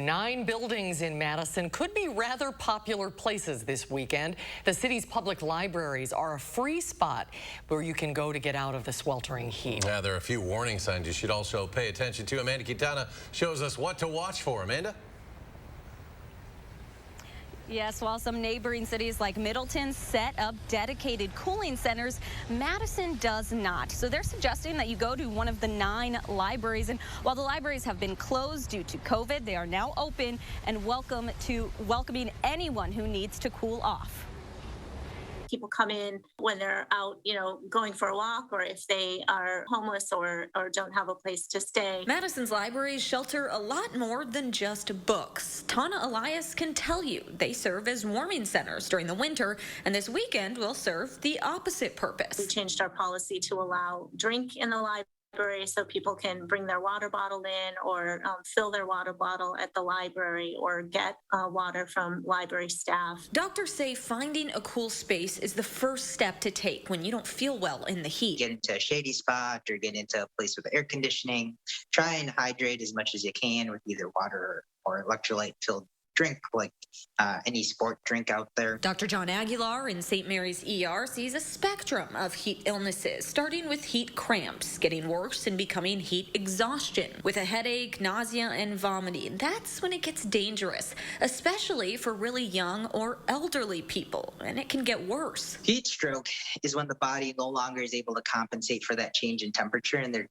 9 buildings in Madison could be rather popular places this weekend. The city's public libraries are a free spot where you can go to get out of the sweltering heat. Yeah, there are a few warning signs you should also pay attention to. Amanda Quintana shows us what to watch for. Amanda? Yes, while some neighboring cities like Middleton set up dedicated cooling centers, Madison does not. So they're suggesting that you go to one of the 9 libraries. And while the libraries have been closed due to COVID, they are now open and welcoming anyone who needs to cool off. People come in when they're out, going for a walk, or if they are homeless or don't have a place to stay. Madison's libraries shelter a lot more than just books. Tana Elias can tell you they serve as warming centers during the winter, and this weekend will serve the opposite purpose. We changed our policy to allow drink in the library, so people can bring their water bottle in or fill their water bottle at the library or get water from library staff. Doctors say finding a cool space is the first step to take when you don't feel well in the heat. Get into a shady spot or get into a place with air conditioning. Try and hydrate as much as you can with either water or electrolyte-filled drink, like any sport drink out there. Dr. John Aguilar in St. Mary's ER sees a spectrum of heat illnesses, starting with heat cramps, getting worse and becoming heat exhaustion, with a headache, nausea, and vomiting. That's when it gets dangerous, especially for really young or elderly people, and it can get worse. Heat stroke is when the body no longer is able to compensate for that change in temperature, and their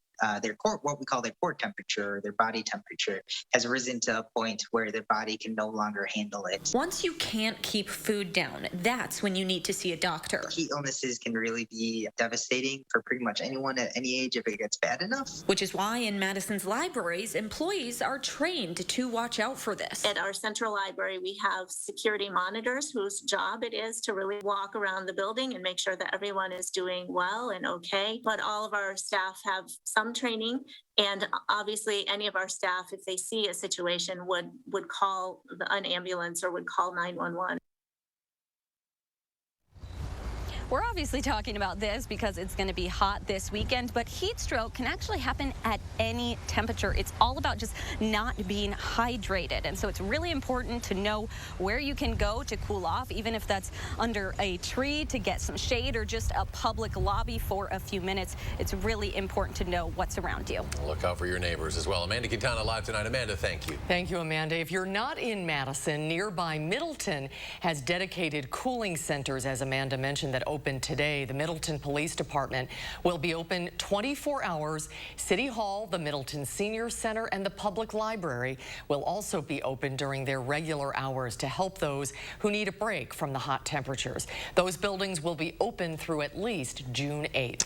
core, what we call their core temperature, or their body temperature, has risen to a point where their body can no longer handle it. Once you can't keep food down, that's when you need to see a doctor. Heat illnesses can really be devastating for pretty much anyone at any age if it gets bad enough. Which is why in Madison's libraries, employees are trained to watch out for this. At our central library, we have security monitors whose job it is to really walk around the building and make sure that everyone is doing well and okay. But all of our staff have some training, and obviously any of our staff, if they see a situation, would call an ambulance or would call 911. We're obviously talking about this because it's going to be hot this weekend, but heat stroke can actually happen at any temperature. It's all about just not being hydrated. And so it's really important to know where you can go to cool off, even if that's under a tree to get some shade or just a public lobby for a few minutes. It's really important to know what's around you. Look out for your neighbors as well. Amanda Quintana live tonight. Amanda, thank you. Thank you, Amanda. If you're not in Madison, nearby Middleton has dedicated cooling centers, as Amanda mentioned, that open today. The Middleton Police Department will be open 24 hours. City Hall, the Middleton Senior Center, and the Public Library will also be open during their regular hours to help those who need a break from the hot temperatures. Those buildings will be open through at least June 8th.